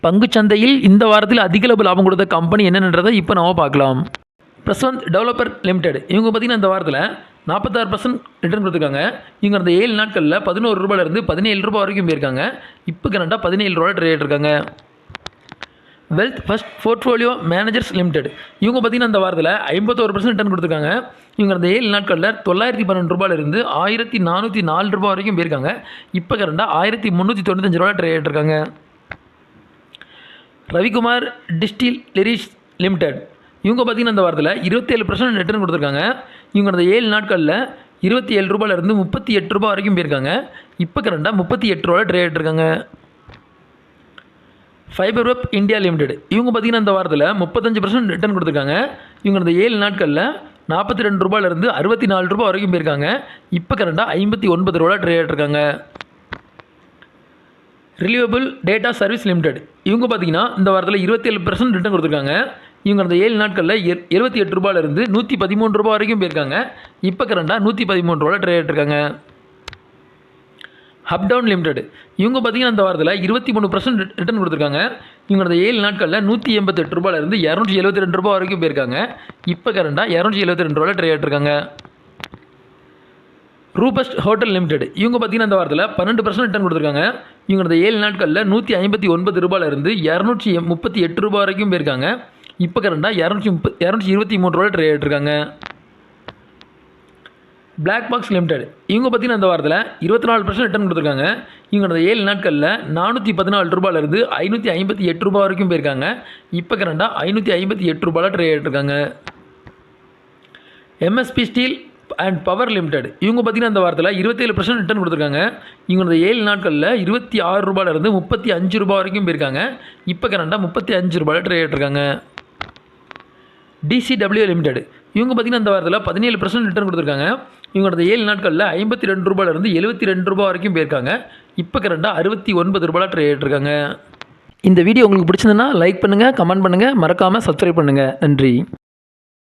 பங்குச்சந்தையில் இந்த வாரத்தில் அதிகளவு லாபம் கொடுத்த கம்பெனி என்னென்னன்றதை இப்போ நம்ம பார்க்கலாம். பிரசவந்த் டெவலப்பர் லிமிடெட் இவங்க பார்த்திங்கன்னா இந்த வாரத்தில் 46% ரிட்டர்ன் கொடுத்துருக்காங்க. இவங்க அந்த 7 நாட்களில் ₹11 17 வரைக்கும் போயிருக்காங்க. இப்போ கரண்டாக ₹17 ட்ரேட் இருக்காங்க. Wealth first portfolio managers limited இவங்க பார்த்திங்கன்னா இந்த வாரத்தில் 51% ரிட்டர்ன் கொடுத்துருக்காங்க. இவங்க அந்த 7 நாட்களில் ₹912 ₹1404 வரைக்கும் போயிருக்காங்க. இப்போ கரண்டாக ₹1395 ட்ரேட் இருக்காங்க. ரவிக்குமார் டிஸ்டிலரிஸ் லிமிடெட் இவங்க பார்த்திங்கன்னா இந்த வாரத்தில் 27% ரிட்டர்ன் கொடுத்துருக்காங்க. இவங்க அந்த 7 நாட்களில் ₹27 ₹38 வரைக்கும் போயிருக்காங்க. இப்போ கரண்டாக ₹38 ட்ரேட் இருக்காங்க. ஃபைபர் வெப் இந்தியா லிமிடெட் இவங்க பார்த்திங்கன்னா இந்த வாரத்தில் 35% ரிட்டர்ன் கொடுத்துருக்காங்க. இவங்க அந்த 7 நாட்களில் ₹42 ₹64 வரைக்கும் போயிருக்காங்க. இப்போ கரண்டாக ₹59 ட்ரேட் இருக்காங்க. ரிலியபிள் டேட்டா சர்வீஸ் லிமிடெட் இவங்க பார்த்திங்கன்னா இந்த வாரத்தில் 27% ரிட்டர்ன் கொடுத்துருக்காங்க. இவங்க அந்த 7 நாட்களில் ₹78 ₹113 வரைக்கும் போயிருக்காங்க. இப்போ கரண்டாக ₹113 ட்ரேட் இருக்காங்க. ஹப்டவுன் லிமிடெட் இவங்க பார்த்திங்கன்னா இந்த வாரத்தில் 23% ரிட்டர்ன் கொடுத்துருக்காங்க. இவங்க அந்த 7 நாட்களில் ₹188 ₹272 வரைக்கும் போயிருக்காங்க. இப்போ கரண்டாக ₹272 ட்ரேட் இருக்காங்க. ரூபஸ்ட் ஹோட்டல் லிமிடெட் இவங்க பார்த்திங்கன்னா இந்த வாரத்தில் 12% ரிட்டர்ன் கொடுத்துருக்காங்க. இவங்க அந்த 7 நாட்களில் ₹159 ₹238 வரைக்கும் போயிருக்காங்க. இப்போ கரண்டாக ₹223 ட்ரேட் இருக்காங்க. பிளாக் பாக்ஸ் லிமிடெட் இவங்க பார்த்திங்கன்னா இந்த வாரத்தில் 24% ரிட்டர்ன் கொடுத்துருக்காங்க. இவங்க அந்த 7 நாட்களில் ₹414 ₹558 வரைக்கும் போயிருக்காங்க. இப்போ கரண்டாக ₹558 ட்ரேட் இருக்காங்க. MSP steel and power limited இவங்க பார்த்திங்கன்னா இந்த வாரத்தில் 27% ரிட்டர்ன் கொடுத்துருக்காங்க. இவங்க அந்த 7 நாட்களில் ₹26 ₹35 வரைக்கும் போயிருக்காங்க. இப்போ கரண்டாக ₹35 ட்ரேட் இருக்காங்க. டிசிடபிள்யூ லிமிடெட் இவங்க பார்த்திங்கன்னா இந்த வாரத்தில் 17% ரிட்டர்ன் கொடுத்துருக்காங்க. இவங்க அந்த 7 நாட்களில் ₹52 ₹72 வரைக்கும் போயிருக்காங்க. இப்போ கரண்டாக ₹69 ட்ரேட் இருக்காங்க. இந்த வீடியோ உங்களுக்கு பிடிச்சிருந்ததுன்னா லைக் பண்ணுங்கள், கமெண்ட் பண்ணுங்கள், மறக்காமல் சப்ஸ்கிரைப் பண்ணுங்கள். நன்றி.